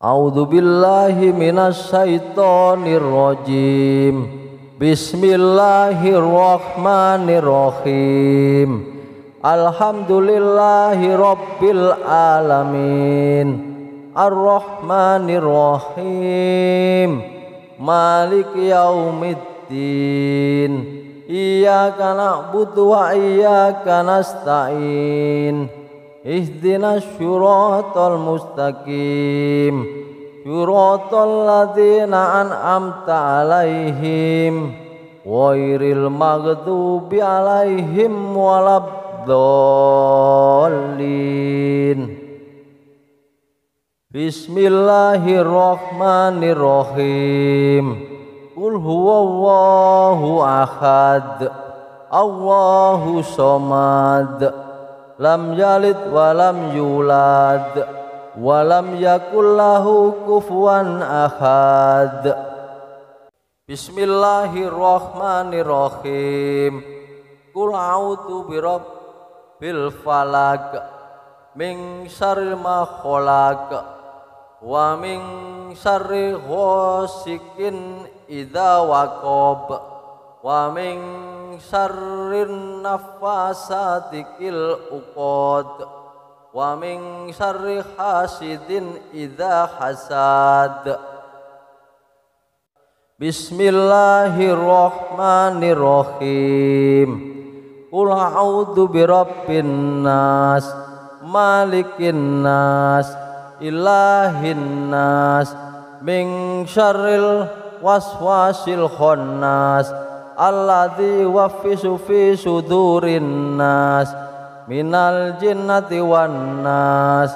A'udzu billahi minasy syaithanir rajim. Bismillahirrahmanirrahim. Alhamdulillahi rabbil alamin. Ar-Rahmanir Rahim. Maliki yaumiddin. Iyyaka na'budu wa iyyaka nasta'in. Ihdinas syiratal mustaqim. Syiratal ladzina an'amta 'alaihim ghairil maghdubi 'alaihim waladdallin. Bismillahirrahmanirrahim. Qul huwallahu ahad. Allahu somad. Lam yalid wa lam yulad wa lam yakul lahu kufuwan ahad. Bismillahirrahmanirrahim. Qul a'udzu birabbil falaq min syarri ma khalaq wa min syarri ghasikin idza waqab wa min syarrin naffasati fil uqad wa min syarri hasidin idza hasad. Bismillahirrahmanirrahim. Qul a'udzu birabbin nas malikin nas ilahin nas min syarril waswasil khannas alladzi yuwaswisu fi sudurin nas minal jinnati wan nas.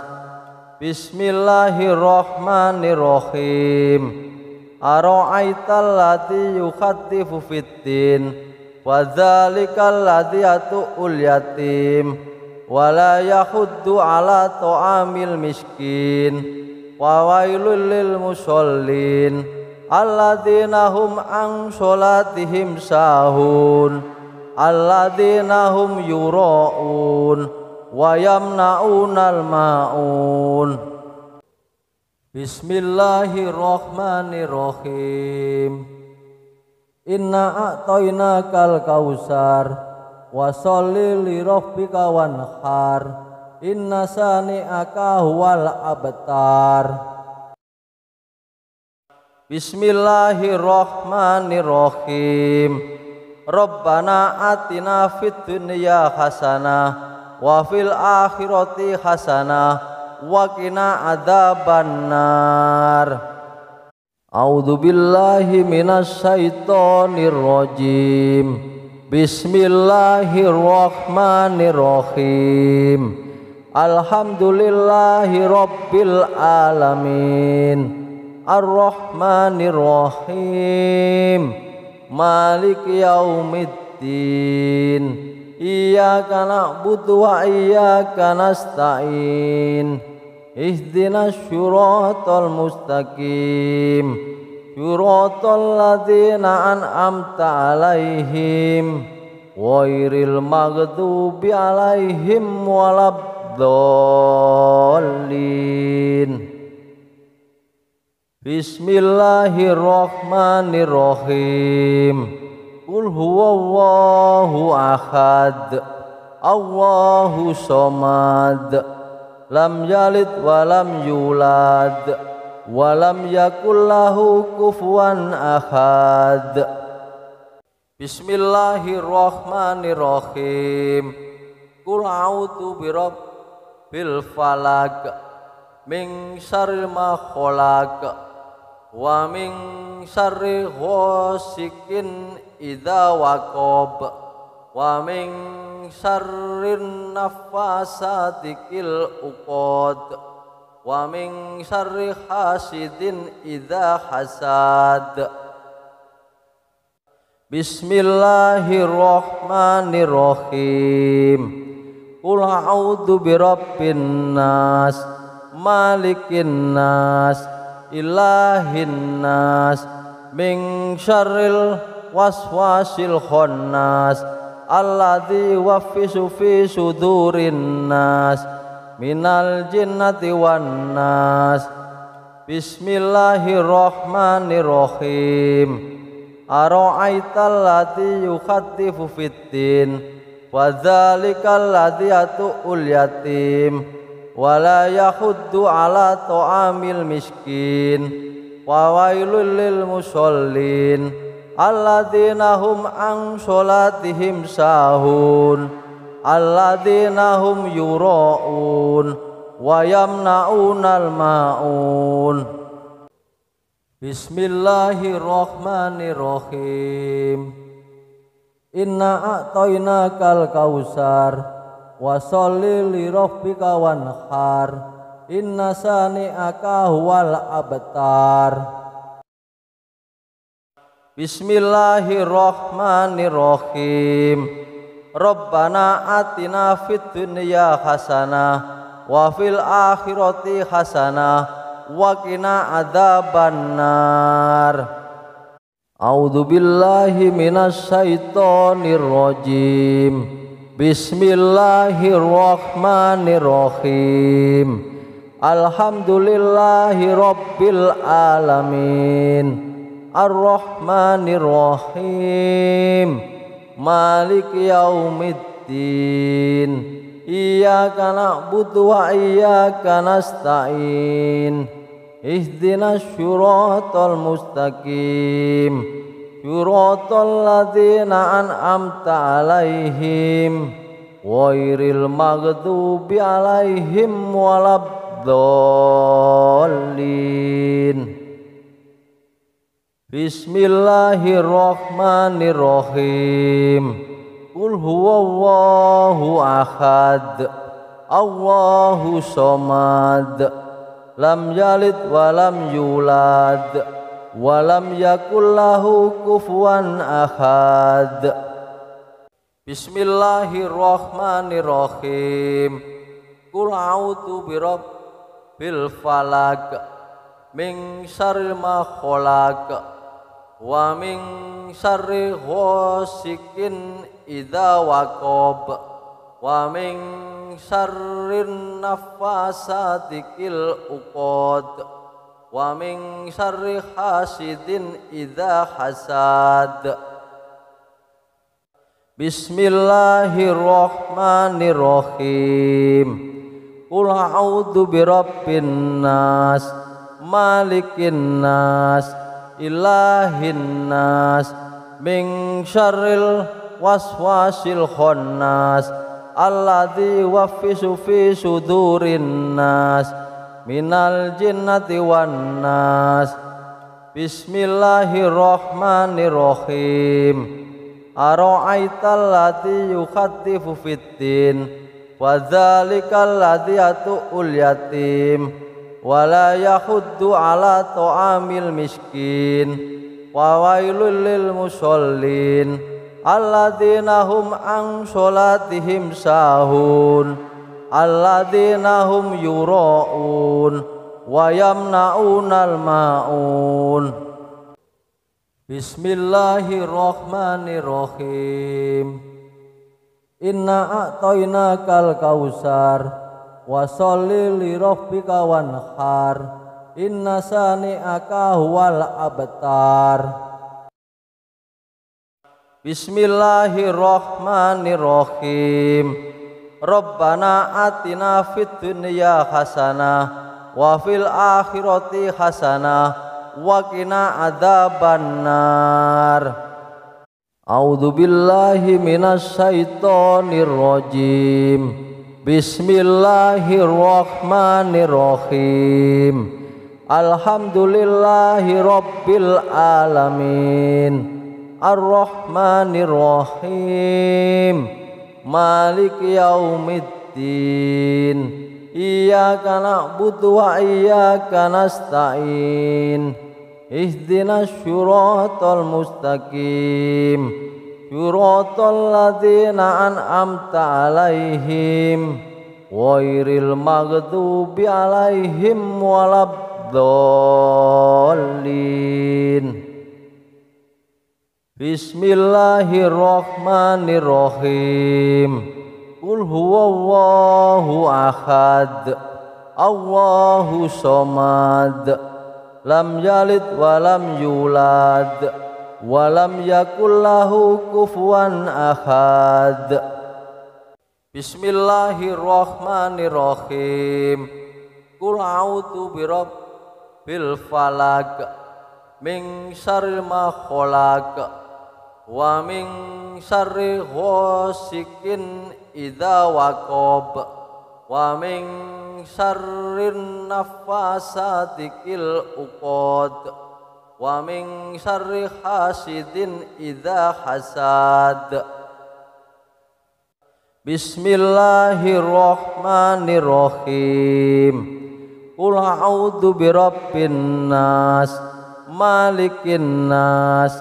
Bismillahirrahmanirrahim. Ara'aital ladzi yukhaddifu fiddin wa dzalikal ladzi yatu'ul yatim wa la yahuddu ala ta'amil miskin wa wailul lil musallin alladzina hum an sholatihim sahun alladzina hum yura'un wa yamna'unal ma'un. Bismillahirrahmanirrahim. Inna a'tainakal kausar wa sholli li rabbika wanhar inna sani'aka huwal abtar. Bismillahirrahmanirrahim. Rabbana atina fid dunya hasanah wa fil akhirati hasanah wa qina adzabannar. A'udzu billahi minasy syaithanir rajim. Bismillahirrahmanirrahim. Alhamdulillahi rabbil alamin. Ar-Rahmanir Rahim. Maliki yaumiddin. Iyyaka na'budu wa iyyaka nasta'in. Ihdinas syiratal mustaqim. Syiratal ladzina an'amta 'alaihim ghairil maghdubi 'alaihim waladdallin. Bismillahirrahmanirrahim. Qul huwallahu ahad. Allahu somad. Lam yalid wa lam yulad wa lam yakul lahu kufuwan ahad. Bismillahirrahmanirrahim. Qul a'udzu birabbil falaq min syarri ma khalaq wa min syarri ghasikin idza waqab wa min syarrin naffasati fil uqad wa min syarri hasidin idza hasad. Bismillahirrahmanirrahim. Qul a'udzu birabbin nas malikin nas ilahin nas min syarril waswasil khannas alladzi yuwaswisu fi sudurin nas minal jinnati wan nas. Bismillahirrahmanirrahim. Ara'aital ladzi yukhattifu fiddin wa dzalikal ladzi yatu'ul yatim wa la yahuddu ala ta'amil miskin wa wailul lil musallin alladzina hum an sholatihim sahun alladzina hum yura'un wa yamna'unal ma'un. Bismillahirrahmanirrahim. Inna a'tainakal kausar wa sholli li rabbika wanhar inna sani'aka huwal abtar. Bismillahirrahmanirrahim. Rabbana atina fid dunya hasanah wa fil akhirati hasanah wa qina adzabannar. A'udzu billahi minasy syaithanir rajim. Bismillahirrahmanirrahim. Alhamdulillahi rabbil alamin. Ar-Rahmanir Rahim. Maliki yaumiddin. Iyyaka na'budu wa iyyaka nasta'in. Ihdinas syiratal mustaqim. Syiratal ladzina an'amta 'alaihim ghairil maghdubi 'alaihim waladdallin. Bismillahirrahmanirrahim. Qul huwallahu ahad, Allahu somad, lam yalid wa lam yulad, wa lam yakul lahu kufuwan ahad. Bismillahirrahmanirrahim. Qul a'udzu birabbil falaq, min syarri ma khalaq, wa min syarri ghasikin idza waqab, wa min syarrin nafasati fil uqad, wa min syarri hasidin idza hasad. Bismillahirrahmanirrahim. Qul a'udzu birabbin nas, malikin nas, ilahin nas, min syarril waswasil khannas alladzi yuwaffisu fi sudurin nas minal jinnati wan nas. Bismillahirrahmanirrahim. Ara'aital ladzi yukhattifu fiddin wa dzalikal ladzi yatu'ul yatim wa la yahuddu ala ta'amil miskin wa wailul lil musallin alladzina hum an sholatihim sahun alladzina hum yura'un wa yamna'unal ma'un. Bismillahirrahmanirrahim. Inna a'tainakal kausar wa sholli li rabbika wanhar inna sani'aka huwal abtar. Bismillahirrahmanirrahim. Rabbana atina fid dunya hasanah wa fil akhirati hasanah wa qina adzabannar. A'udzu billahi minasy syaithanir rajim. Bismillahirrahmanirrahim. Alhamdulillahi rabbil alamin. Ar-Rahmanir Rahim. Maliki yaumiddin. Iyyaka na'budu wa iyyaka nasta'in. Ihdinas syiratal mustaqim. Syiratal ladzina an'amta 'alaihim ghairil maghdubi 'alaihim waladdallin. Bismillahirrahmanirrahim. Qul huwallahu ahad, Allahu somad, lam yalid wa lam yulad wa lam yakul lahu kufuwan ahad. Bismillahirrahmanirrahim. Qul a'udzu birabbil falaq min syarri ma khalaq wa min syarri ghasikin idza waqab wa min syarrin naffasati fil uqad wa min syarri hasidin idza hasad. Bismillahirrahmanirrahim. Qul a'udzu birabbin nas malikin nas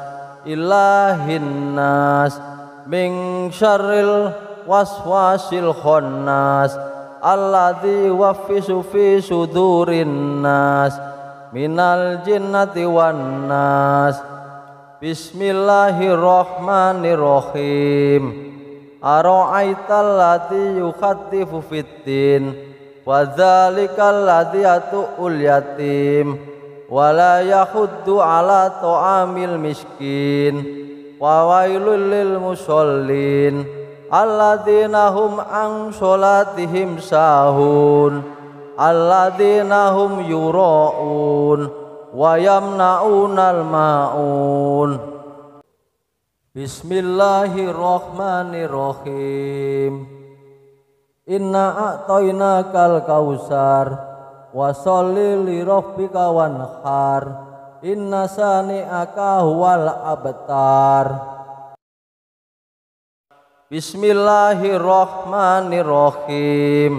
ilahin nas min syarril waswasil khannas alladzi yuwaswisu fi sudurin nas minal jinnati wan nas. Bismillahirrahmanirrahim. Ara'aital ladzi yukhaddifu fiddin wa dzalikal ladzi yatu'ul yatim wa la yahuddu ala ta'amil miskin wa wailul lil musallin alladzina hum an sholatihim sahun alladzina hum yura'un wa yamna'unal ma'un. Bismillahirrahmanirrahim. Inna a'tainakal kausar wa sholli li rabbika wanhar inna sani'aka huwal abtar. Bismillahirrahmanirrahim.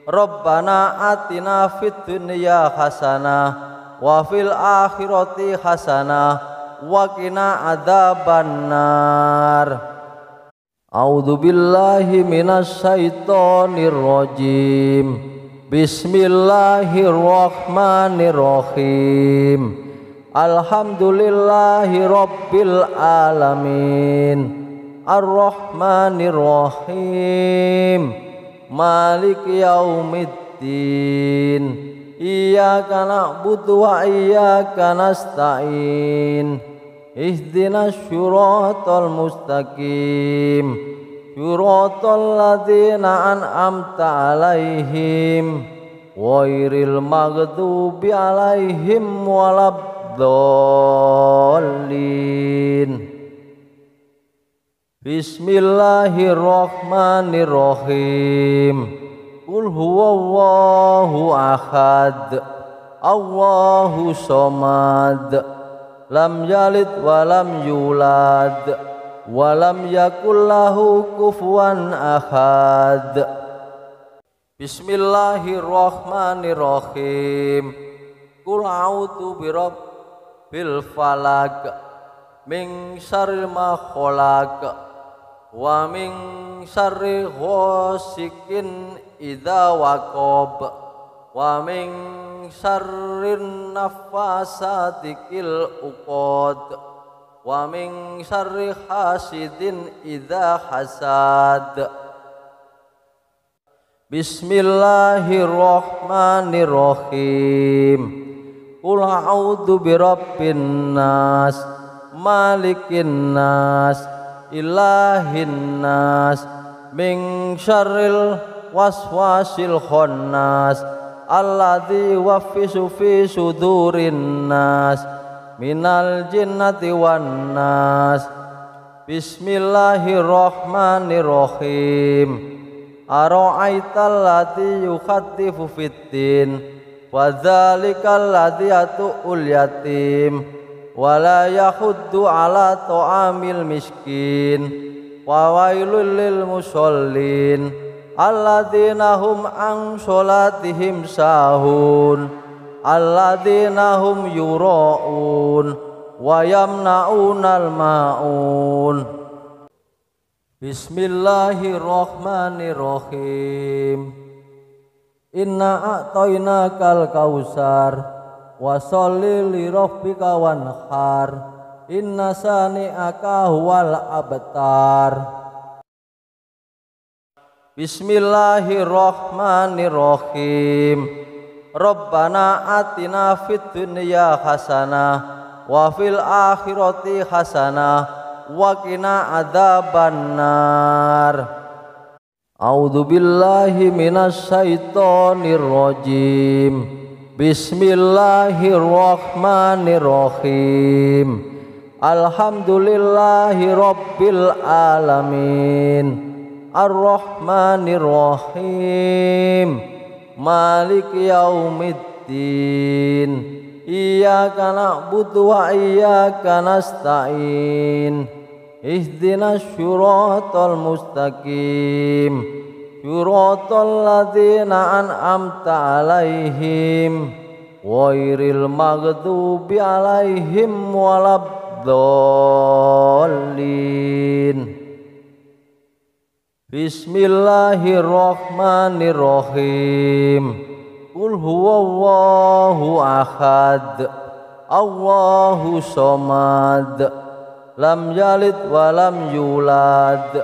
Rabbana atina fid dunya hasanah wa fil akhirati hasanah wa qina adzabannar. A'udzu billahi minasy syaithanir rajim. Bismillahirrahmanirrahim. Alhamdulillahi rabbil alamin. Ar-Rahmanir Rahim. Maliki yaumiddin. Iyyaka na'budu wa iyyaka nasta'in. Ihdinas syiratal mustaqim. Syiratal ladzina an'amta 'alaihim ghairil maghdubi 'alaihim waladdallin. Bismillahirrahmanirrahim. Qul huwallahu ahad Allahu somad lam yalid wa lam yulad wa lam yakul lahu kufuwan ahad. Bismillahirrahmanirrahim. Qul a'udzu birabbil falaq min syarri ma khalaq wa min syarri ghasikin idza waqab wa min syarrin naffasati fil uqad wa min syarri hasidin idza hasad. Bismillahirrahmanirrahim. Qul a'udzu birabbin nas malikin nas ilahin nas min syarril waswasil khannas alladzi yuwaswisu fi sudurin nas minal jinnati wan nas. Bismillahirrahmanirrahim. Ara'aital ladzi yukhaddifu fiddin wa dzalikal ladzi yatu'ul yatim wa la yahuddu ala ta'amil miskin wa wailul lil musallin alladzina hum an sholatihim sahun alladzina hum yura'un wa yamna'unal ma'un. Bismillahirrahmanirrahim. Inna a'tainakal kausar wa sholli li rabbika wanhar inna sani'aka huwal abtar. Bismillahirrahmanirrahim. Rabbana atina fid dunya hasanah wa fil akhirati hasanah wa qina adzabannar. A'udzu billahi minasy syaithanir rajim. Bismillahirrahmanirrahim. Alhamdulillahi rabbil alamin. Ar-Rahmanir-Rahim. Maliki yaumiddin. Iyyaka na'budu wa iyyaka nasta'in. Ihdinas syiratal mustaqim. Syiratal ladzina an'amta 'alaihim ghairil maghdubi 'alaihim waladdallin. Bismillahirrahmanirrahim. Qul huwallahu ahad. Allahu somad. Lam yalid wa lam yulad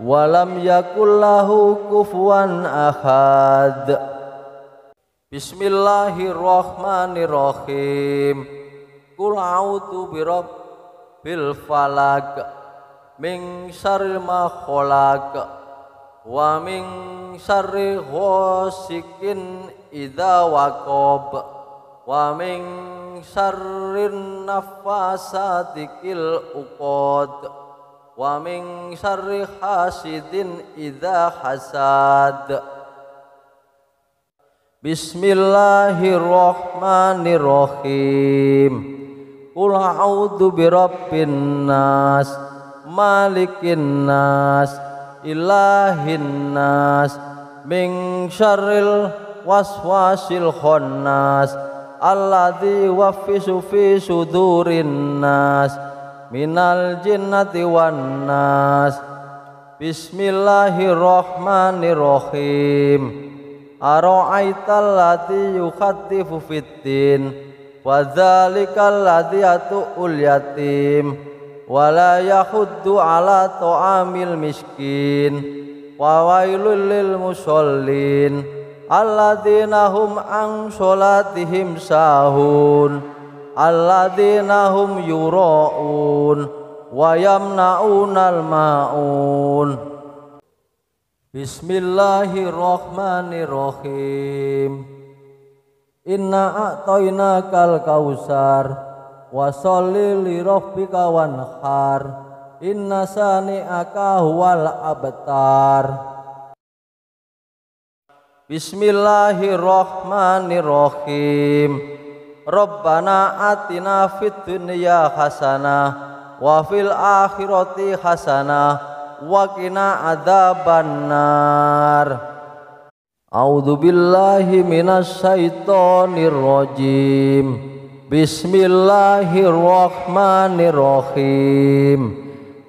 wa lam yakul lahu kufuwan ahad. Bismillahirrahmanirrahim. Qul a'udzu birabbil falaq min syarri ma khalaq wa min syarri ghasikin idza waqab wa min syarrin nafasati fil uqad wa min syarri hasidin idza hasad. Bismillahirrahmanirrahim. Qul a'udzu birabbin nas malikin nas ilahin nas min syarril waswasil khannas alladzi yuwaffisu fi sudurin nas minal jinnati wan nas. Bismillahirrahmanirrahim. Ara'aital ladzi yukhatifu fiddin wa dzalikal ladzi yatu'ul yatim wa la yahuddu ala ta'amil miskin wa wailul lil musallin alladzina hum an sholatihim sahun alladzina hum yura'un wa yamna'unal ma'un. Bismillahirrahmanirrahim. Inna a'tainakal kausar wa sholli li rabbika wanhar inna sani'aka huwal abtar. Bismillahirrahmanirrahim. Rabbana atina fid dunya hasanah wa fil akhirati hasanah wa qina adzabannar. A'udzu billahi minasy syaithanir rajim. Bismillahirrahmanirrahim.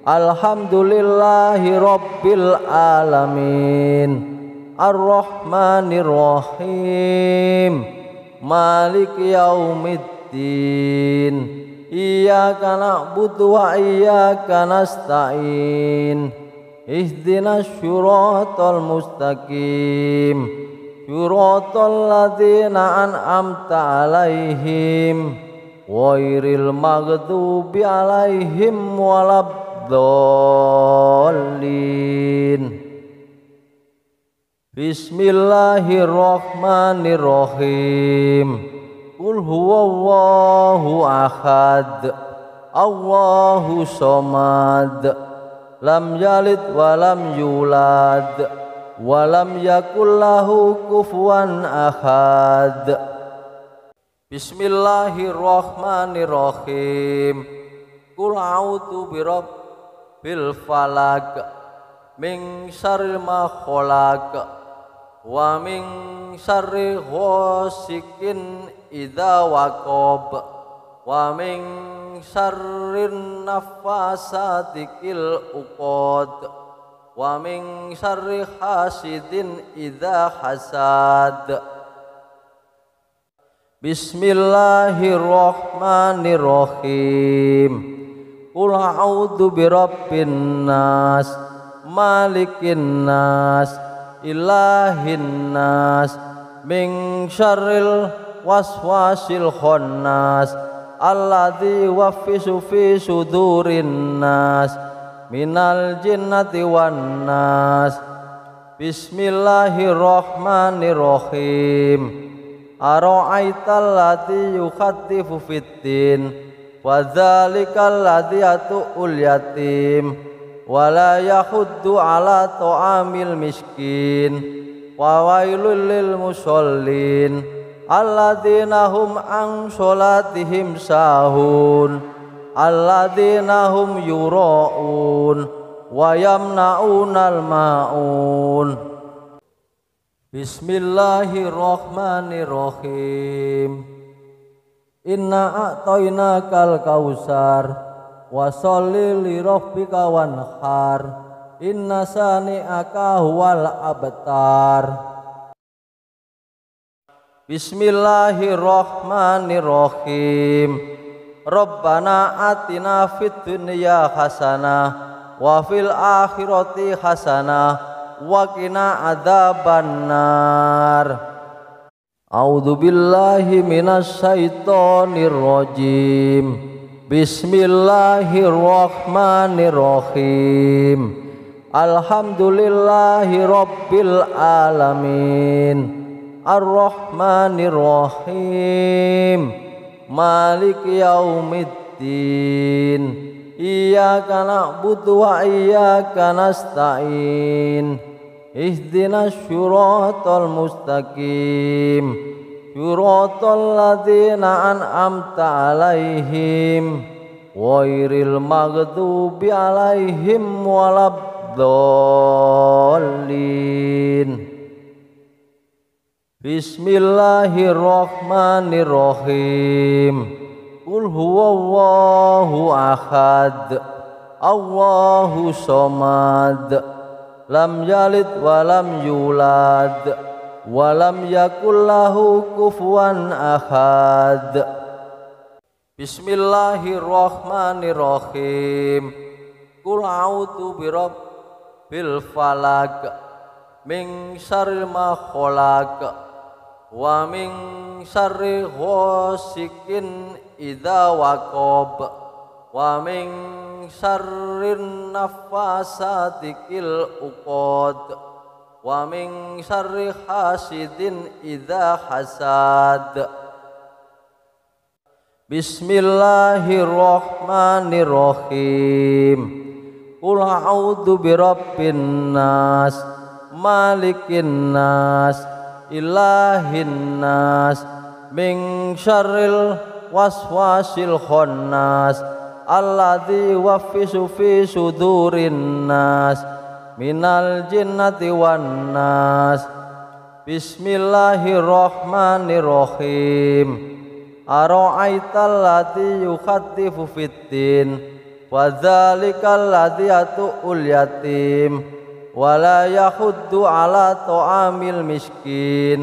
Alhamdulillahi rabbil alamin. Ar-Rahmanir-Rahim. Maliki yaumiddin. Iyyaka na'budu wa iyyaka nasta'in. Ihdinas syiratal mustaqim. Syiratal ladzina an'amta 'alaihim ghairil maghdubi 'alaihim waladdallin. Bismillahirrahmanirrahim. Qul huwallahu ahad. Allahu somad. Lam yalid wa lam yulad wa lam yakul lahu kufuwan ahad. Bismillahirrahmanirrahim. Qul a'udzu birabbil falaq min syarri ma khalaq wa min syarri ghasikin idza waqab wa min syarrin nafasati fil uqad wa min syarri hasidin idza hasad. Bismillahirrahmanirrahim. Qul a'udzu birabbin nas malikin nas ilahin nas min syarril waswasil khannas alladzi yuwaswisu fi sudurin nas minal jinnati wan nas. Bismillahirrahmanirrahim. Ara'aital ladzi yukhattifu fiddin wa dzalikal ladzi yatu'ul yatim wa la yahuddu ala ta'amil miskin wa wailul lil musallin alladzina hum an sholatihim sahun alladzina hum yura'un wa yamna'unal ma'un. Bismillahirrahmanirrahim. Inna a'tainakal kausar wa sholli li rabbika wanhar inna sani'aka huwal abtar. Bismillahirrahmanirrahim. Rabbana atina fid dunya hasanah wa fil akhirati hasanah wa qina adzabannar. A'udzu billahi minasy syaithanir rajim. Bismillahirrahmanirrahim. Alhamdulillahi rabbil alamin. Ar-Rahmanir-Rahim. Maliki yaumiddin. Iyyaka na'budu wa iyyaka nasta'in. Ihdinas syiratal mustaqim. Syiratal ladzina an'amta 'alaihim ghairil maghdubi 'alaihim waladdallin. Bismillahirrahmanirrahim. Qul huwallahu ahad. Allahu somad. Lam yalid wa lam yulad wa lam yakul lahu kufuwan ahad. Bismillahirrahmanirrahim. Qul a'udzu birabbil falaq min syarri ma khalaq wa min syarri ghasikin idza waqab wa min syarrin naffasati fil uqad wa min syarri hasidin idza hasad. Bismillahirrahmanirrahim. Qul a'udzu birabbin nas malikin nas ilahin nas min syarril waswasil khannas alladzi yuwaswisu fi sudurin nas minal jinnati wan nas. Bismillahirrahmanirrahim. Ara'aital ladzi yukhattifu fiddin wa dzalikal ladzi yatu'ul yatim wa la yahuddu ala ta'amil miskin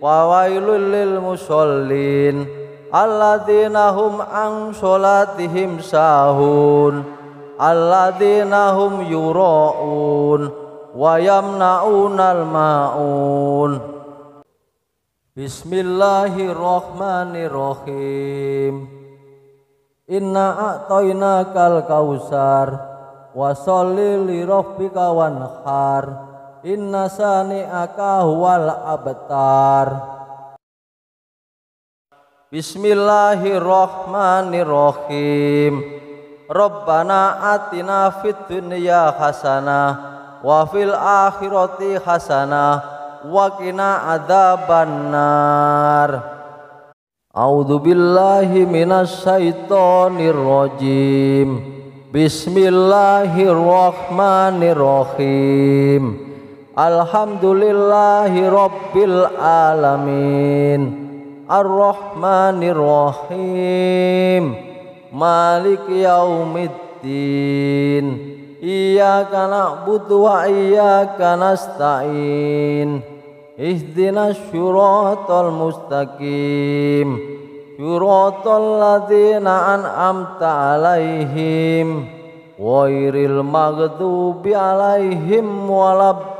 wa wailul lil musallin alladzina hum an sholatihim sahun alladzina hum yura'un wa yamna'unal ma'un. Bismillahirrahmanirrahim. Inna a'tainakal kausar wa sholli li rabbika wanhar inna sani'aka huwal abtar. Bismillahirrahmanirrahim. Rabbana atina fid dunya hasanah wa fil akhirati hasanah wa qina adzabannar. A'udzu billahi minasy syaithanir rajim. Bismillahirrahmanirrahim. Alhamdulillahi rabbil alamin. Ar-Rahmanir-Rahim. Maliki yaumiddin. Iyyaka na'budu wa iyyaka nasta'in. Ihdinas syiratal mustaqim. Syiratal ladzina an'amta 'alaihim ghairil maghdubi 'alaihim waladdallin.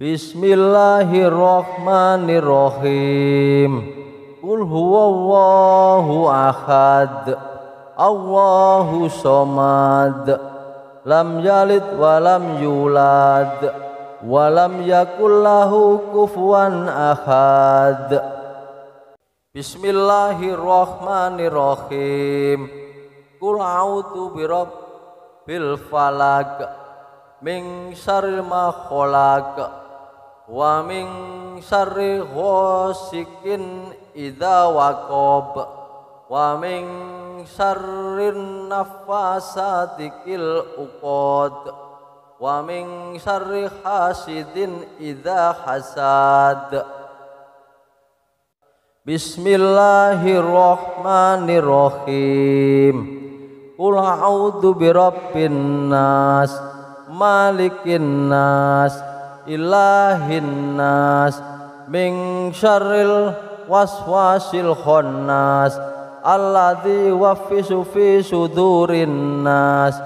Bismillahirrahmanirrahim. Qul huwallahu ahad, Allahu somad, lam yalid walam yulad, walam yakul lahu kufuwan ahad. Bismillahirrahmanirrahim. Qul a'udzu birabbil falaq, min syarri ma khalaq, wa min syarri ghasikin idza waqab, wa min syarrin nafasati fil uqad, wa min syarri hasidin idza hasad. Bismillahirrahmanirrahim. Qul a'udzu birabbin nas, malikin nas, ilahin nas, min syarril waswasil khannas, alladzi yuwaswisu fi sudurin nas,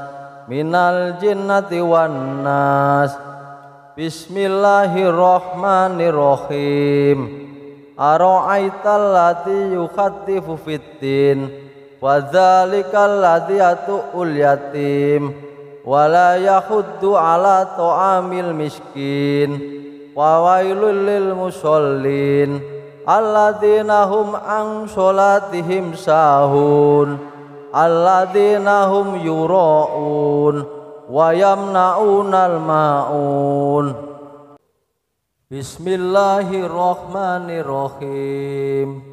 minal jinnati wan nas. Bismillahirrahmanirrahim. Ara'aital ladzi yukhatifu fiddin, wa dzalikal ladzi yatu'ul yatim, wa la yahuddu ala ta'amil miskin, wa wailul lil musallin alladzina hum an sholatihim sahun, alladzina hum yura'un wa yamna'unal ma'un. Bismillahirrahmanirrahim.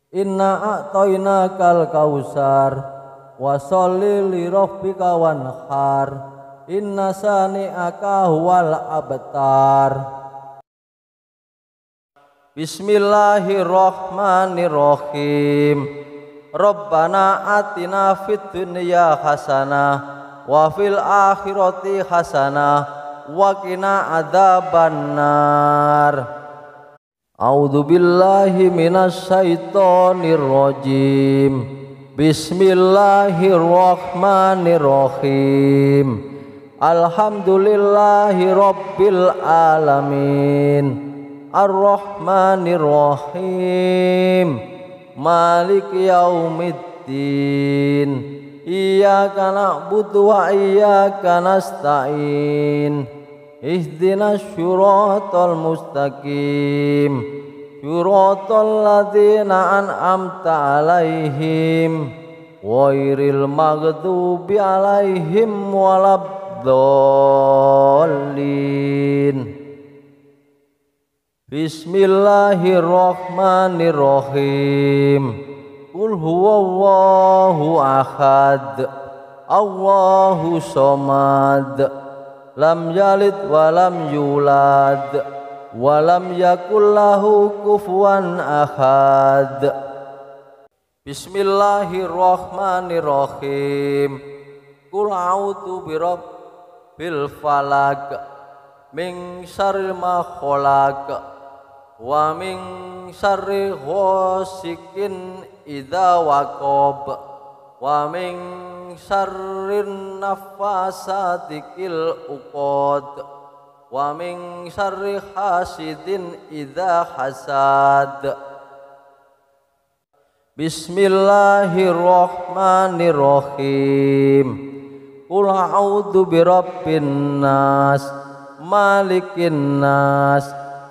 Inna a'tainakal kausar, wa sholli li rabbika wanhar, inna sani'aka huwal abtar. Bismillahirrahmanirrahim. Rabbana atina fid dunya hasanah wa fil akhirati hasanah wa qina adzabannar. A'udzu billahi minasy syaithanir rajim. Bismillahirrahmanirrahim. Alhamdulillahi rabbil alamin, arrahmanirrahim, maliki yaumiddin, iyyaka na'budu wa iyyaka nasta'in, ihdinas syiratal mustaqim, syiratal ladzina an'amta 'alaihim ghairil maghdubi 'alaihim waladdallin. Bismillahirrahmanirrahim. Qul huwallahu ahad, Allahu somad, lam yalid walam yulad, walam yakul lahu kufuwan ahad. Bismillahirrahmanirrahim. Qul a'udzu birabbil falaq, min syarri ma khalaq, wa min syarri ghasikin idza waqab, wa min syarrin nafasati fil uqad, wa min syarri hasidin idza hasad. Bismillahirrahmanirrahim. Qul a'udzu birabbin nas, malikin nas,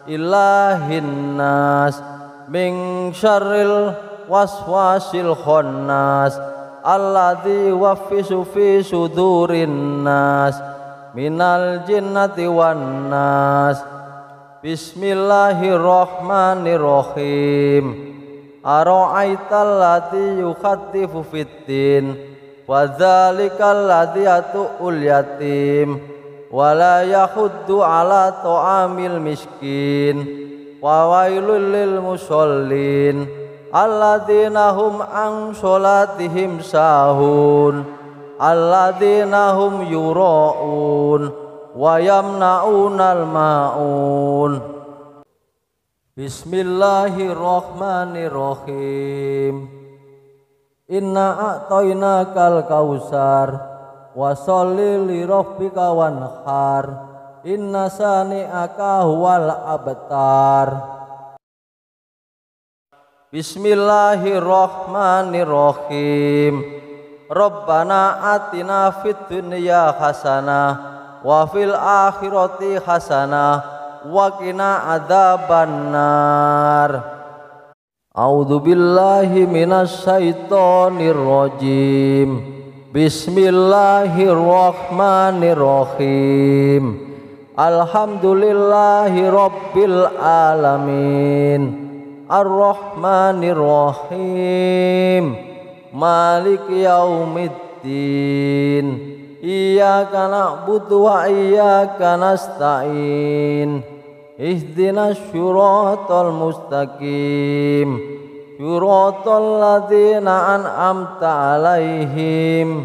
ilahin nas, min syarril waswasil khannas, alladzi yuwaswisu fi sudurin nas, minal jinnati wan nas. Bismillahirrahmanirrahim. Ara'aital ladzi yukhatifu fiddin, wa dzalikal ladzi yatu'ul yatim, wa la yahuddu ala ta'amil miskin, wa wailul lil musallin alladzina hum an sholatihim sahun, alladzina hum yura'un wa yamna'unal ma'un. Bismillahirrahmanirrahim. Inna a'tainakal kausar, wa sholli li rabbika wanhar, inna sani'aka huwal abtar. Bismillahirrahmanirrahim. Rabbana atina fid dunya hasanah wa fil akhirati hasanah wa qina adzabannar. A'udzu billahi minasy syaithanir rajim. Bismillahirrahmanirrahim. Alhamdulillahi rabbil alamin. Ar-Rahmanir-Rahim. Maliki yaumiddin. Iyyaka na'budu wa iyyaka nasta'in. Ihdinas syiratal mustaqim. Syiratal ladzina an'amta 'alaihim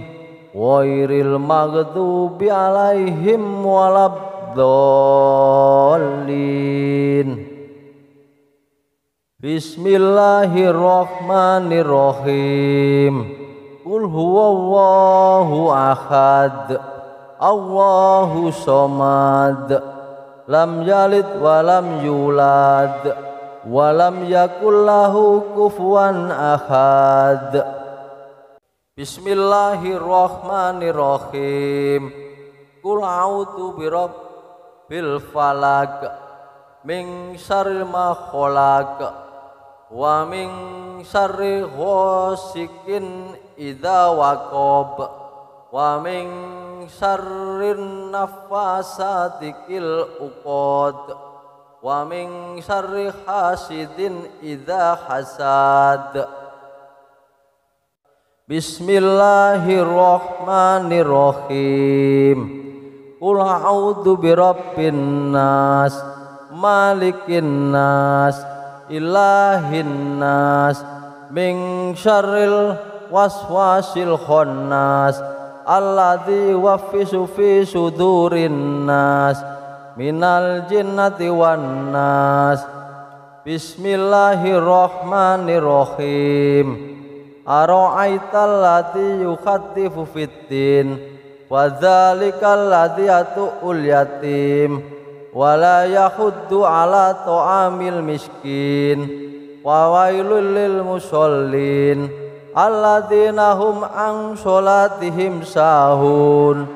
ghairil maghdubi 'alaihim waladdallin. Bismillahirrahmanirrahim. Qul huwallahu ahad. Allahu somad. Lam yalid wa lam yulad wa lam yakul lahu kufuwan ahad. Bismillahirrahmanirrahim. Qul a'udzu birabbil falaq min syarri ma khalaq wa min syarri ghasikin idza waqab wa min syarrin nafasati fil uqad wa min syarri hasidin idza hasad. Bismillahirrahmanirrahim. Qul a'udzu birabbin nas malikin nas ilahin nas min syarril waswasil khannas alladzi yuwaswisu fi sudurin nas minal jinnati wan nas. Bismillahirrahmanirrahim. Ara'aital ladzi yukhaddifu fiddin wa dzalikal ladzi yatu'ul yatim wala yahuddu ala ta'amil miskin wa wailul lil musallin alladzina hum an sholatihim sahun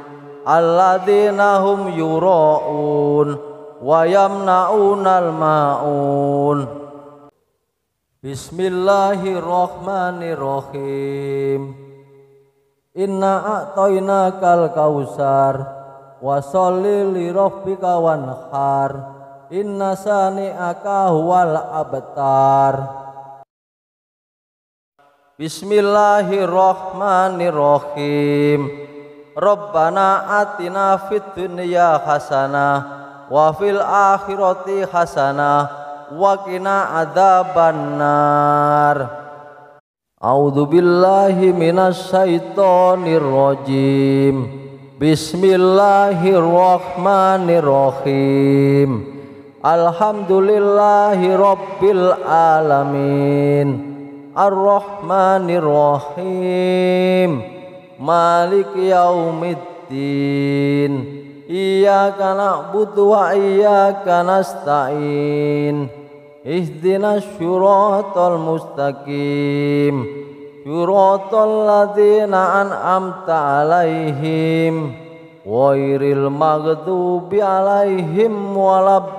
alladzina hum yura'un wa yamna'unal ma'un. Bismillahirrahmanirrahim. Inna a'tainakal kausar wa sholli li rabbika wanhar inna sani'aka huwal abtar. Bismillahirrahmanirrahim. Rabbana atina fid dunya hasanah wa fil akhirati hasanah wa qina adzabannar. A'udzu billahi minasy syaithanir rajim. Bismillahirrahmanirrahim. Alhamdulillahi rabbil alamin. Ar-Rahmanir-Rahim. Maliki yaumiddin. Iyyaka na'budu wa iyyaka nasta'in. Ihdinas syiratal mustaqim. Syiratal ladzina an'amta 'alaihim ghairil maghdubi 'alaihim waladdallin.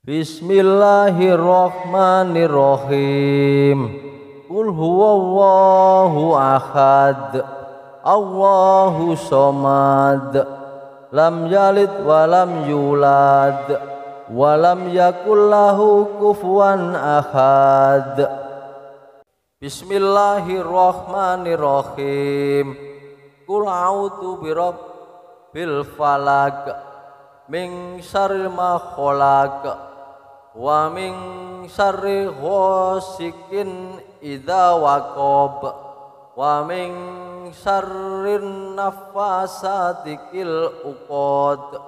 Bismillahirrahmanirrahim. Qul huwallahu ahad. Allahu somad. Lam yalid wa lam yulad walam yakul lahu kufuwan ahad. Bismillahirrahmanirrahim. Qul a'udzu birabbil falaq min syarri ma khalaq wa min syarri ghasikin idza waqab wa min syarrin nafasati fil uqad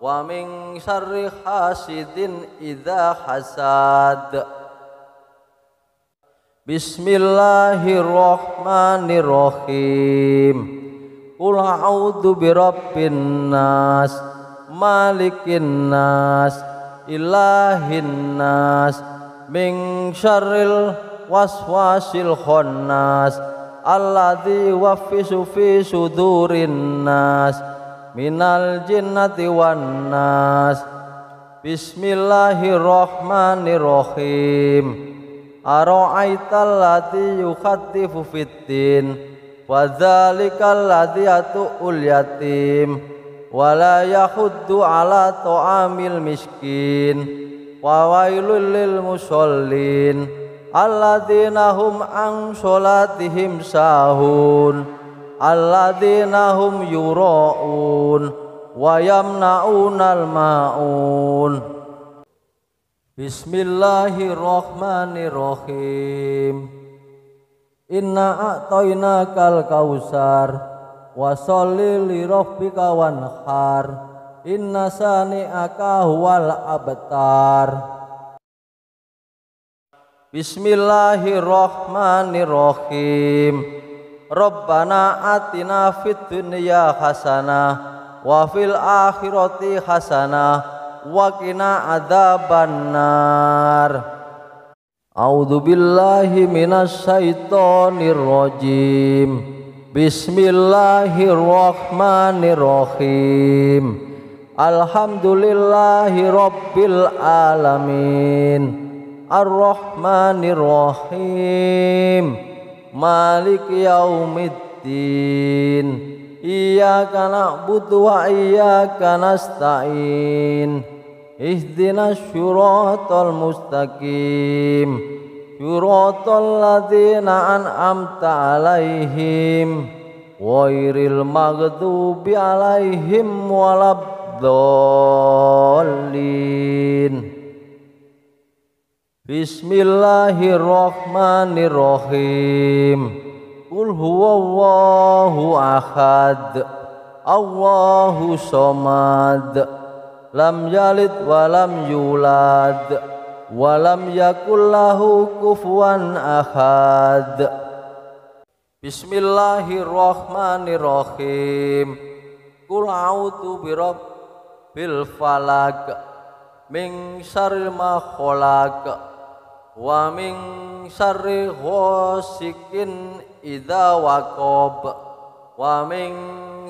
wa min syarri hasidin idza hasad. Bismillahirrahmanirrahim. Qul a'udzu birabbin nas, malikin nas, ilahin nas, min syarril waswasil khannas, alladzi yuwaswisu fi sudurin nas, minal jinnati wan nas. Bismillahirrahmanirrahim. Ara'aital ladzi yukhaddifu fiddin, wa dzalikal ladzi yatu'ul yatim, wa la yahuddu ala ta'amil miskin, wa wailul lil musallin, alladzina hum an sholatihim sahun, alladzina hum yura'un wa yamna'unal ma'un. Bismillahirrahmanirrahim. Inna a'tainakal kausar, wa sholli li rabbika wanhar, inna sani'aka huwal abtar. Bismillahirrahmanirrahim. Rabbana atina fid dunya hasanah wa fil akhirati hasanah wa qina adzabannar. A'udzu billahi minasy syaithanir rajim. Bismillahirrahmanirrahim. Alhamdulillahi rabbil alamin. Ar-Rahmanir-Rahim. Maliki yaumiddin. Iyyaka na'budu wa iyyaka nasta'in. Ihdinas syiratal mustaqim. Syiratal ladzina an'amta 'alaihim ghairil maghdubi 'alaihim waladdallin. Bismillahirrahmanirrahim. Qul huwallahu ahad, Allahu somad, lam yalid wa lam yulad, wa lam yakul lahu kufuwan ahad. Bismillahirrahmanirrahim. Qul a'udzu birabbil falaq, min syarri ma khalaq, wa min syarri ghasikin idza waqab, wa min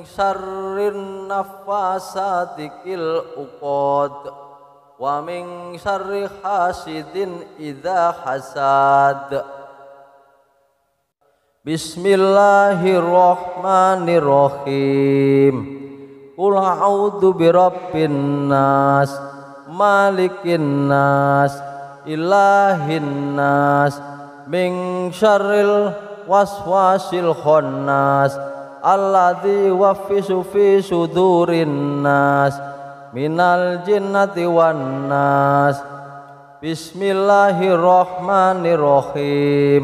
syarrin naffasati fil uqad, wa min syarri hasidin idza hasad. Bismillahirrahmanirrahim. Qul a'udzu birabbin nas, malikin nas, ilahin nas, min syarril waswasil khannas, alladzi yuwaswisu fi sudurin nas, minal jinnati wan nas. Bismillahirrahmanirrahim.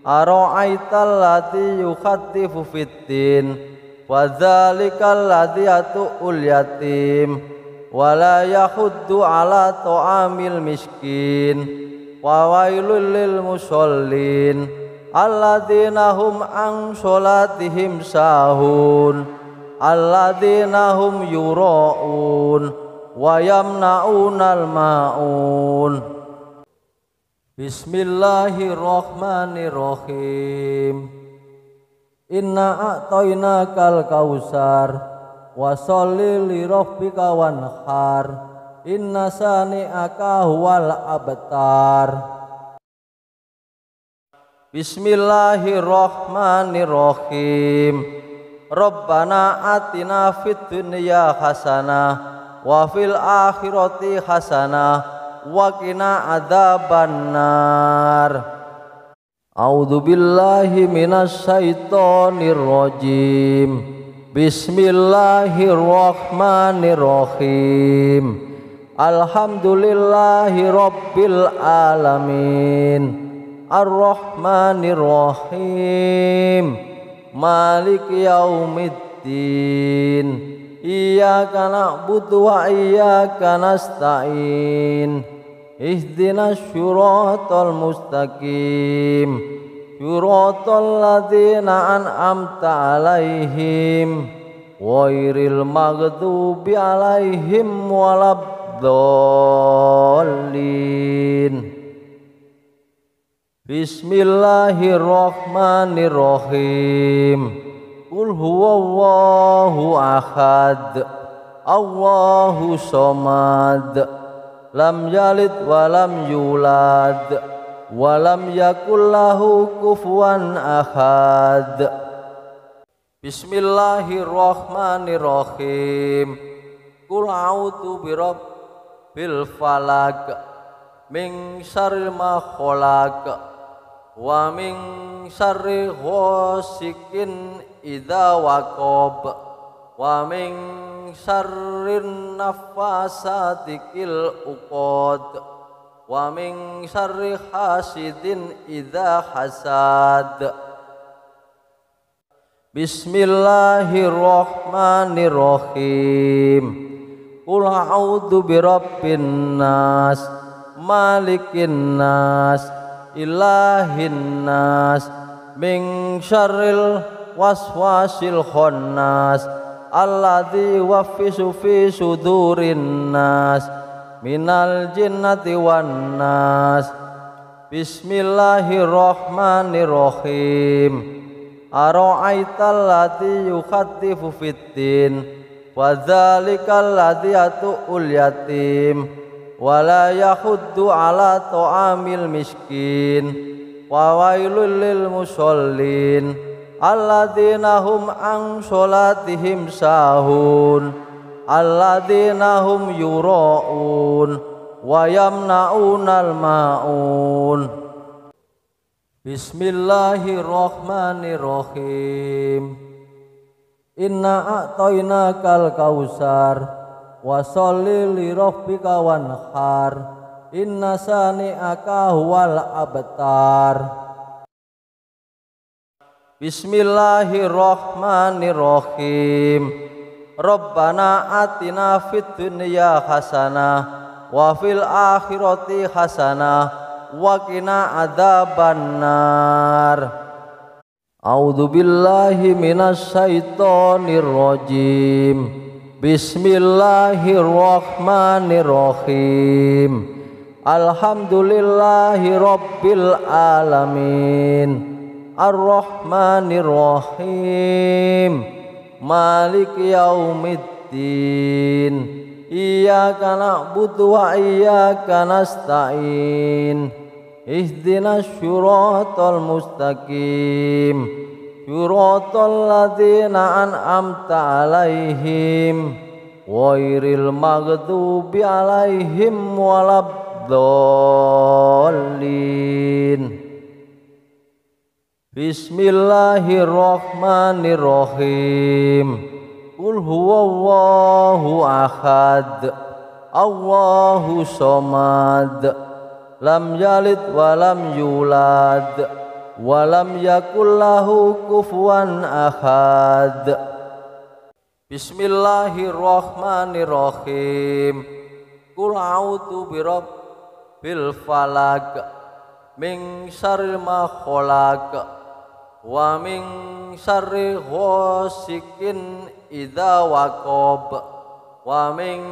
Ara'aital ladzi yukhaddifu fiddin, wa dzalikal ladzi yatu'ul yatim, wa la yahuddu ala ta'amil miskin, wa wailul lil musallin, alladzina hum an sholatihim sahun, alladzina hum yura'un wa yamna'unal ma'un. Bismillahirrahmanirrahim. Inna a'tainakal kausar, wa sholli li rabbika wanhar, inna sani'aka huwal abtar. Bismillahirrahmanirrahim. Rabbana atina fid dunya hasanah wa fil akhirati hasanah wa qina adzabannar. A'udzu billahi minasy syaithanir rajim. Bismillahirrahmanirrahim. Alhamdulillahi rabbil alamin. Ar-Rahmanir-Rahim. Maliki yaumiddin. Iyyaka na'budu wa iyyaka nasta'in. Ihdinas syiratal mustaqim. siratal ladzina an'amta 'alaihim ghairil maghdubi 'alaihim waladdallin. Bismillahirrahmanirrahim. Qul huwallahu ahad, Allahu somad, lam yalid walam yulad, walam yakul lahu kufuwan ahad. Bismillahirrahmanirrahim. Qul a'udzu birabbil falaq, min syarri ma khalaq, wa min syarri ghasikin idza waqab, wa min syarrin nafasati fil uqad, wa min syarri hasidin idza hasad. Bismillahirrahmanirrahim. Qul a'udzu birabbin nas, malikin nas, ilahin nas, min syarril waswasil khannas, alladzi yuwaswisu fi sudurin nas, minal jinnati wan nas. Bismillahirrahmanirrahim. Ara'aital ladzi yukhattifu fiddin, wa dzalikal ladzi yatu'ul yatim, wa la yahuddu ala ta'amil miskin, wa wailul lil musallin alladzina hum an sholatihim sahun, alladzina hum yura'un wa yamna'unal ma'un. Bismillahirrahmanirrahim. Inna a'tainakal kausar, wa sholli li rabbika wanhar, inna sani'aka huwal abtar. Bismillahirrahmanirrahim. Rabbana atina fid dunya hasanah wa fil akhirati hasanah wa qina adzabannar. A'udzu billahi minasy syaithanir rajim. Bismillahirrahmanirrahim. Alhamdulillahi rabbil alamin, arrahmanirrahim, maliki yaumiddin, iyyaka na'budu wa iyyaka nasta'in, ihdinas syiratal mustaqim, syiratal ladzina an'amta 'alaihim ghairil maghdubi 'alaihim waladdallin. Bismillahirrahmanirrahim. Qul huwallahu ahad, Allahu somad, lam yalid walam yulad, walam yakul lahu kufuwan ahad. Bismillahirrahmanirrahim. Qul a'udzu birabbil falaq, min syarri ma khalaq, wa min syarri ghasikin idza waqab, wa min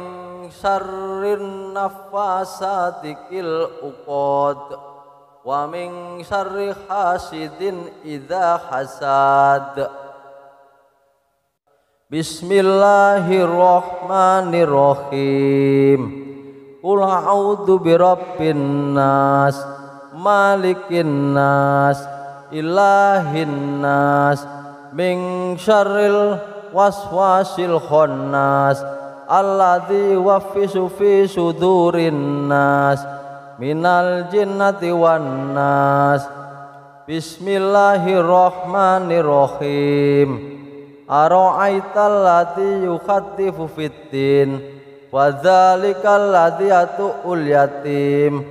syarrin nafasati fil uqad, wa min syarri hasidin idza hasad. Bismillahirrahmanirrahim. Qul a'udzu birabbin nas, malikin nas, ilahin nas, min syarril waswasil khannas, alladzi yuwaswisu fi sudurin nas, minal jinnati wan nas. Bismillahirrahmanirrahim. Ara'aital ladzi yukhattifu fiddin, wa dzalikal ladzi yatu'ul yatim,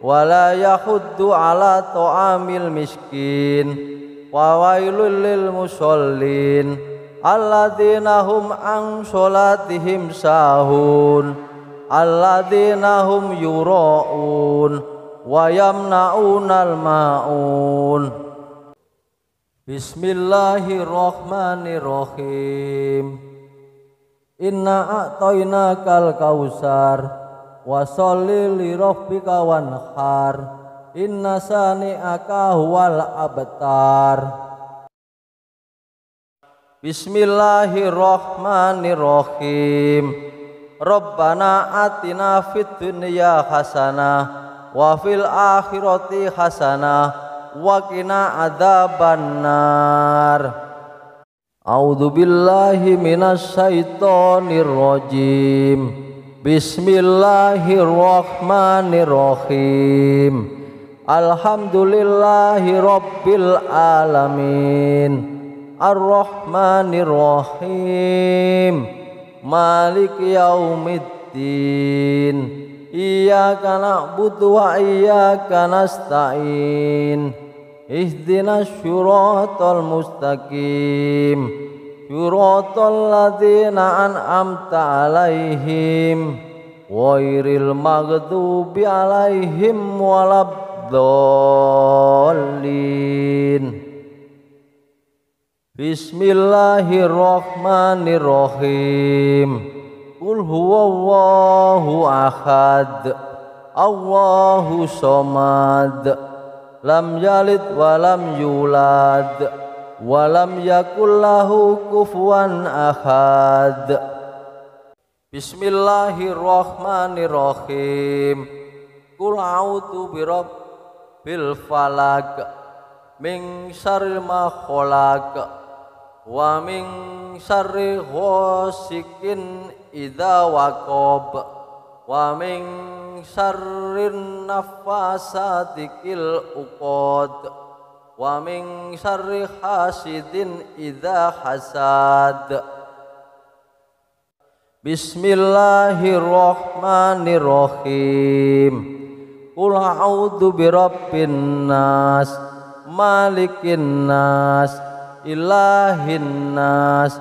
wa la yahuddu ala ta'amil miskin, wa wailul lil musallin alladzina hum an sholatihim sahun, alladzina hum yura'un wa yamna'unal ma'un. Bismillahirrahmanirrahim. Inna a'tainakal kausar wa sholli li rabbika wanhar inna sani'aka huwal abtar. Bismillahirrahmanirrahim. Rabbana atina fid dunya hasanah wa fil akhirati hasanah wa qina adzabannar. A'udzu billahi minasy syaithanir rajim. Bismillahirrahmanirrahim. Alhamdulillahi rabbil alamin. Ar-Rahmanir-Rahim. Maliki yaumiddin. Iyyaka na'budu wa iyyaka nasta'in. Ihdinas syiratal mustaqim. Syiratal ladzina an'amta 'alaihim ghairil maghdubi 'alaihim waladdallin. Bismillahirrahmanirrahim. Qul huwallahu ahad. Allahu somad. Lam yalid wa lam yulad wa lam yakul lahu kufuwan ahad. Bismillahirrahmanirrahim. Qul a'udzu birabbil falaq min syarri ma khalaq wa min syarri ghasikin idza waqab wa min syarrin naffasati fil uqad wa min syarri hasidin idza hasad. Bismillahirrahmanirrahim. Qul a'udzu birabbin nas malikin nas ilahin nas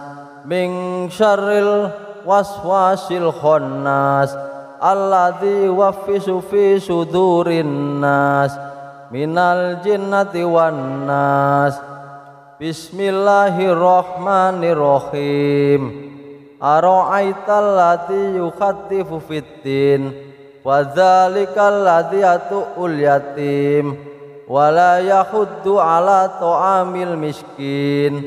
min syarril waswasil khannas alladzi yuwaswisu fi sudurin nas minal jinnati wan nas. Bismillahirrahmanirrahim. Ara'aital ladzi yukhaddifu fiddin wa dzalikal ladzi yatu'ul yatim wala yahuddu ala ta'amil miskin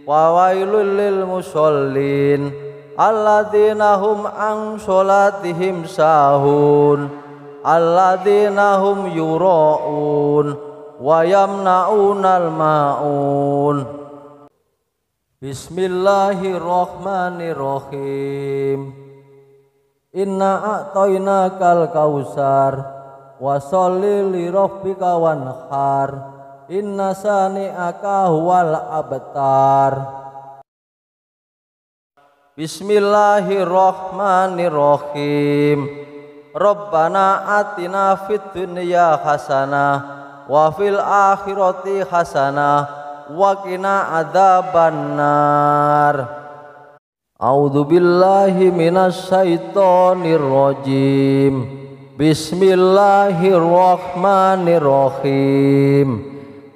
wa wailul lil musallin alladzina hum an sholatihim sahun alladzina hum yura'un wa yamna'unal ma'un. Bismillahirrahmanirrahim. Inna a'tainakal kausar wa sholli li rabbika wanhar inna sani'aka huwal abtar. Bismillahirrahmanirrahim. Rabbana atina fid dunya hasanah wa fil akhirati hasanah wa qina adzabannar. A'udzu billahi minasy syaithanir rajim. Bismillahirrahmanirrahim.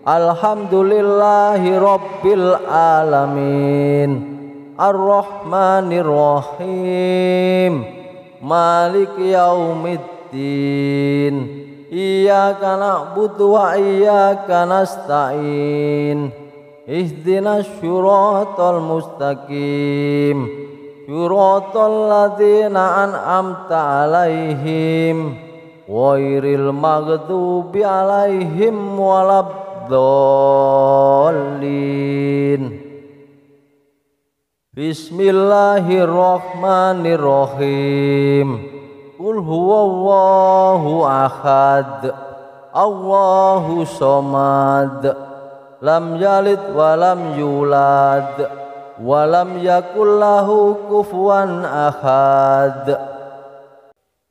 Alhamdulillahi rabbil alamin. Ar-Rahmanir-Rahim. Maliki yaumiddin. Iyyaka na'budu wa iyyaka nasta'in. Ihdinas syiratal mustaqim. Syiratal ladzina an'amta 'alaihim ghairil maghdubi 'alaihim waladdallin. Bismillahirrahmanirrahim. Qul huwallahu ahad. Allahu somad. Lam yalid wa lam yulad wa lam yakul lahu kufuwan ahad.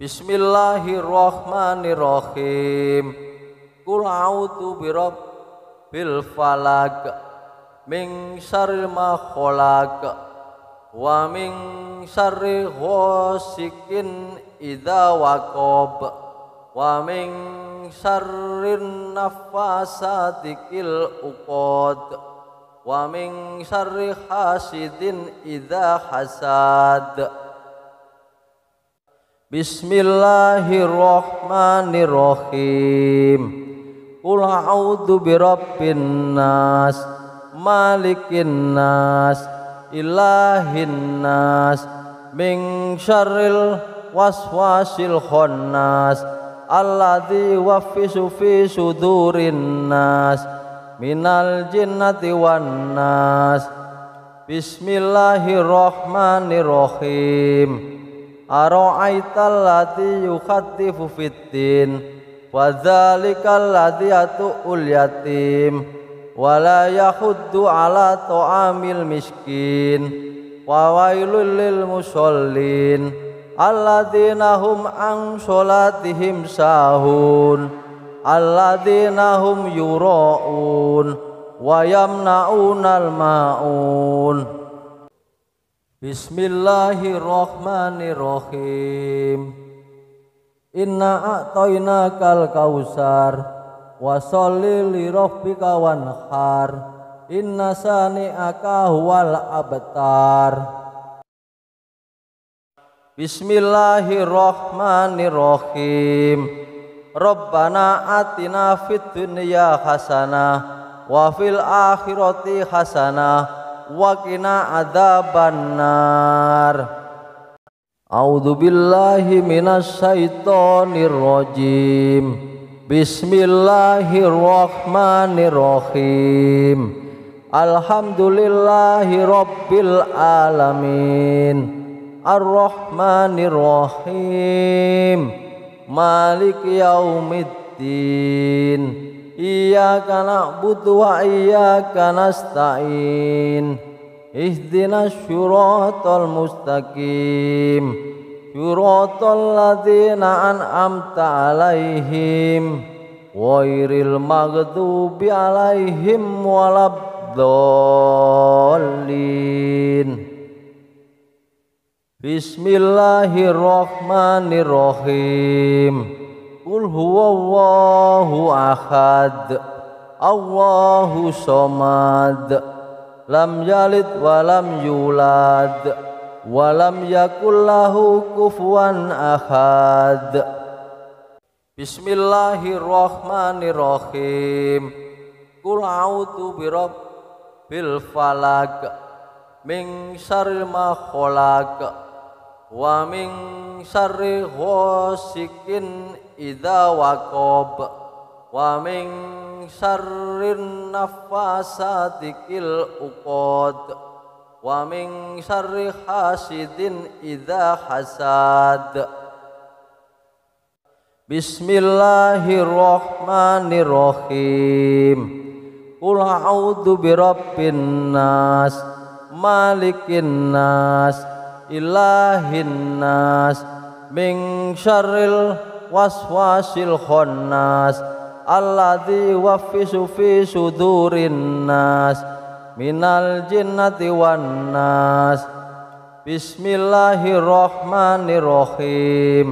Bismillahirrahmanirrahim. Qul a'udzu birabbil falaq min syarri ma khalaq wa min syarri ghasikin idza waqab wa min syarrin naffasati fil uqad wa min syarri hasidin idza hasad. Bismillahirrahmanirrahim. Qul a'udzu birabbin nas, malikin nas, ilahin nas, min syarril waswasil khannas, alladzi yuwaswisu fi sudurin nas, minal jinnati wan nas. Bismillahirrahmanirrahim. Ara'aital ladzi yukhattifu fiddin, wa dzalikal ladzi yatu'ul yatim, wa la yahuddu ala ta'amil miskin, wa wailul lil musallin alladzina hum an sholatihim sahun, alladzina hum yura'un wa yamna'unal ma'un. Bismillahirrahmanirrahim. Inna a'tainakal kausar, wa sholli li rabbika wanhar, inna sani'aka huwal abtar. Bismillahirrahmanirrahim. Rabbana atina fid dunya hasanah wa fil akhirati hasanah wa qina adzabannar. A'udzu billahi minasy syaithanir rajim. Bismillahirrahmanirrahim. Alhamdulillahi rabbil alamin. Ar-Rahmanir Rahim. Maliki yaumiddin. Iyyaka na'budu wa iyyaka nasta'in. Ihdinas syiratal mustaqim. Syiratal ladzina an'amta 'alaihim ghairil maghdubi 'alaihim waladdallin. Bismillahirrahmanirrahim. Qul huwallahu ahad, Allahu somad, lam yalid wa lam yulad, wa lam yakul lahu kufuwan ahad. Bismillahirrahmanirrahim. Qul a'udzu birabbil falaq, min syarri ma khalaq, wa min syarri ghasikin idza waqab, wa min syarrin nafasati fil uqad, wa min syarri hasidin idza hasad. Bismillahirrahmanirrahim. Qul a'udzu birabbin nas, malikin nas, ilahin nas, min syarril waswasil khannas, alladzi yuwaswisu fi sudurin nas, minal jinnati wan nas. Bismillahirrahmanirrahim.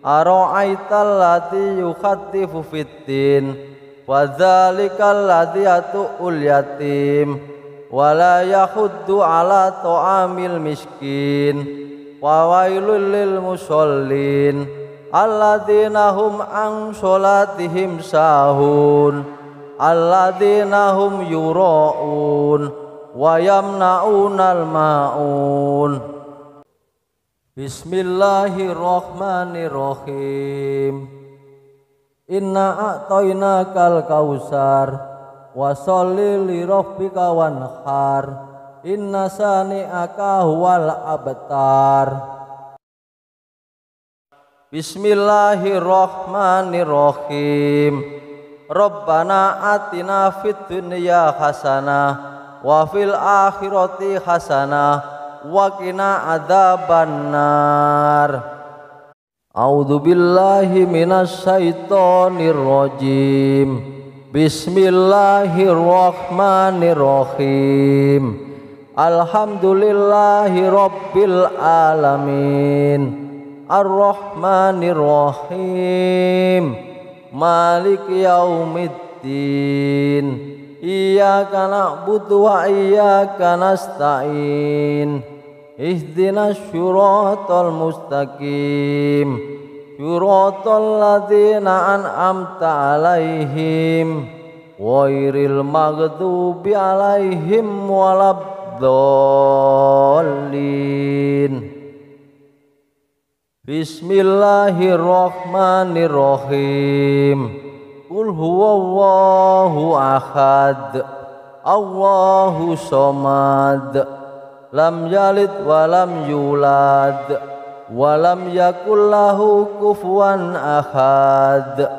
Ara'aital ladzi yukhattifu fiddin, wa dzalikal ladzi yatu'ul yatim, wa la yahuddu ala ta'amil miskin, wa wailul lil musallin alladzina hum an sholatihim sahun, alladzina hum yura'un wa yamna'unal ma'un. Bismillahirrahmanirrahim. Inna a'tainakal kausar, wa sholli li rabbika wanhar, inna sani'aka huwal abtar. Bismillahirrahmanirrahim. Rabbana atina fid dunya hasanah wa fil akhirati hasanah wa qina adzabannar. A'udzu billahi minasy syaithanir rajim. Bismillahirrahmanirrahim. Alhamdulillahi rabbil alamin. Ar-Rahmanir Rahim. Maliki yaumiddin. Iyyaka na'budu wa iyyaka nasta'in. Ihdinas syiratal mustaqim. Syiratal ladzina an'amta 'alaihim ghairil maghdubi 'alaihim waladdallin. Bismillahirrahmanirrahim. Qul huwallahu ahad. Allahu somad. Lam yalid wa lam yulad wa lam yakul lahu kufuwan ahad.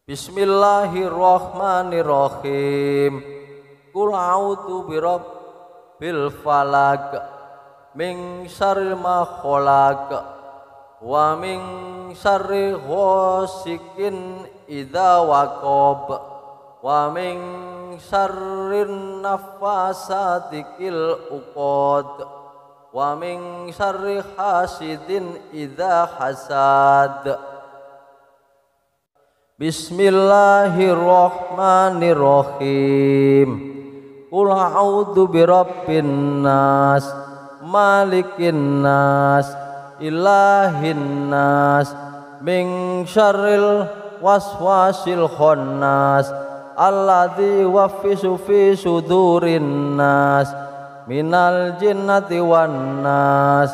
Bismillahirrahmanirrahim. Qul a'udzu birabbil falaq min syarri ma khalaq wa min syarri ghasikin idza waqab wa min syarrin naffasati fil uqad wa min syarri hasidin idza hasad. Bismillahirrahmanirrahim. Qul a'udzu birabbin nas malikin nas ilahin nas min syarril waswasil khannas alladzi yuwaswisu fi sudurin nas minal jinnati wan nas.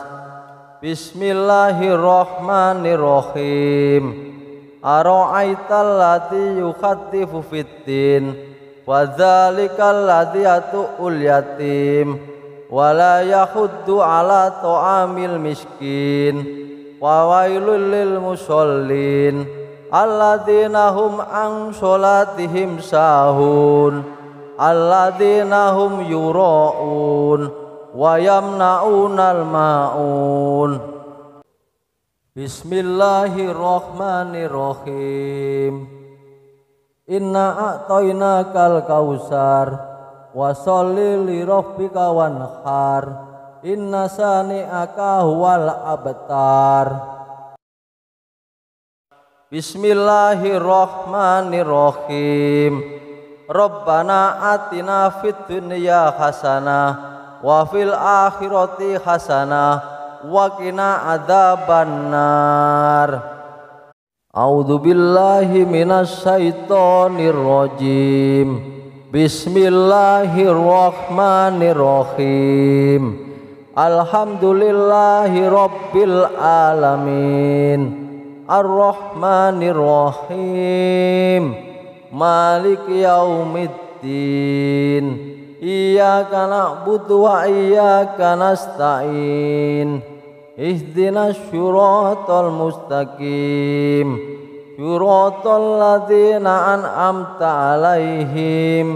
Bismillahirrahmanirrahim. Ara'aital ladzi yukhatifu fiddin wa dzalikal ladzi yatu'ul yatim wala yahuddu ala ta'amil miskin wa wailul lil musallin alladzina hum an sholatihim sahun alladzina hum yura'un wa yamna'unal ma'un. Bismillahirrahmanirrahim. Inna a'tainakal kausar wa sholli li rabbika wanhar inna sani'aka huwal abtar. Bismillahirrahmanirrahim. Rabbana atina fid dunya hasanah wa fil akhirati hasanah wa qina adzabannar. A'udzu billahi minasy syaithanir rajim. Bismillahirrahmanirrahim. Alhamdulillahi rabbil alamin. Ar-Rahmanirrahim. Maliki yaumiddin. Iyyaka na'budu wa iyyaka nasta'in. Ihdinas syiratal mustaqim. Syiratal ladzina an'amta 'alaihim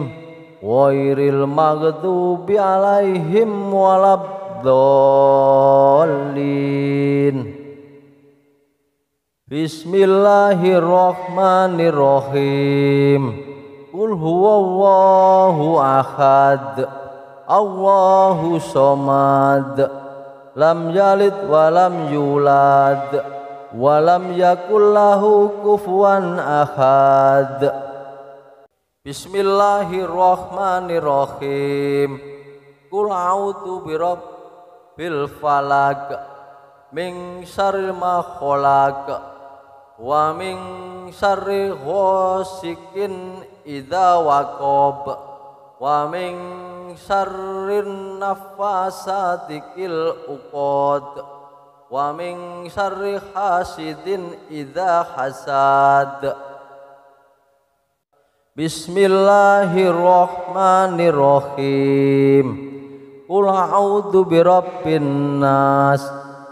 ghairil maghdubi 'alaihim waladdallin. Bismillahirrahmanirrahim. Qul huwallahu ahad. Allahu somad. Lam yalid wa lam yulad walam yakul lahu kufuwan ahad. Bismillahirrahmanirrahim. Qul a'udzu birabbil falaq min syarri ma khalaq wa min syarri ghasikin idza waqab wa min syarrin naffasati fil uqad wa min syarri hasidin idza hasad. Bismillahirrahmanirrahim. Qul a'udzu birabbin nas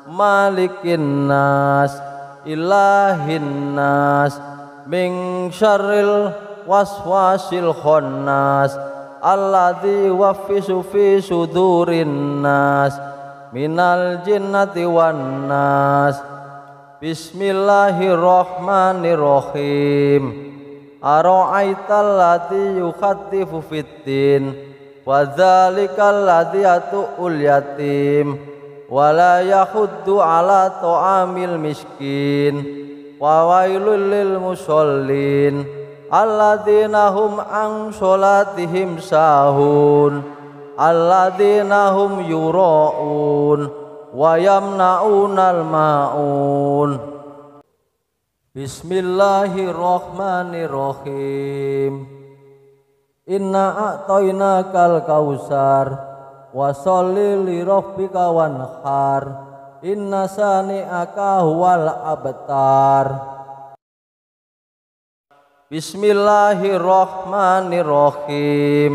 malikin nas ilahin nas min syarril waswasil khannas alladzi yuwaswisu fi sudurin nas minal jinnati wan nas. Bismillahirrahmanirrahim. Ara'aital ladzi yukhatifu fiddin wa dzalikal ladzi yatu'ul yatim wa la yahuddu ala ta'amil miskin wa wailul lil musallin alladzina hum an sholatihim sahun alladzina hum yura'un wa yamna'unal ma'un. Bismillahirrahmanirrahim. Inna a'tainakal kausar wa sholli li rabbika wanhar inna sani'aka huwal abtar. Bismillahirrahmanirrahim.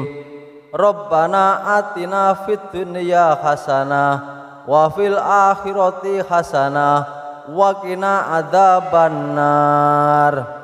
Rabbana atina fid dunya hasanah wa fil akhirati hasanah wa qina adzabannar.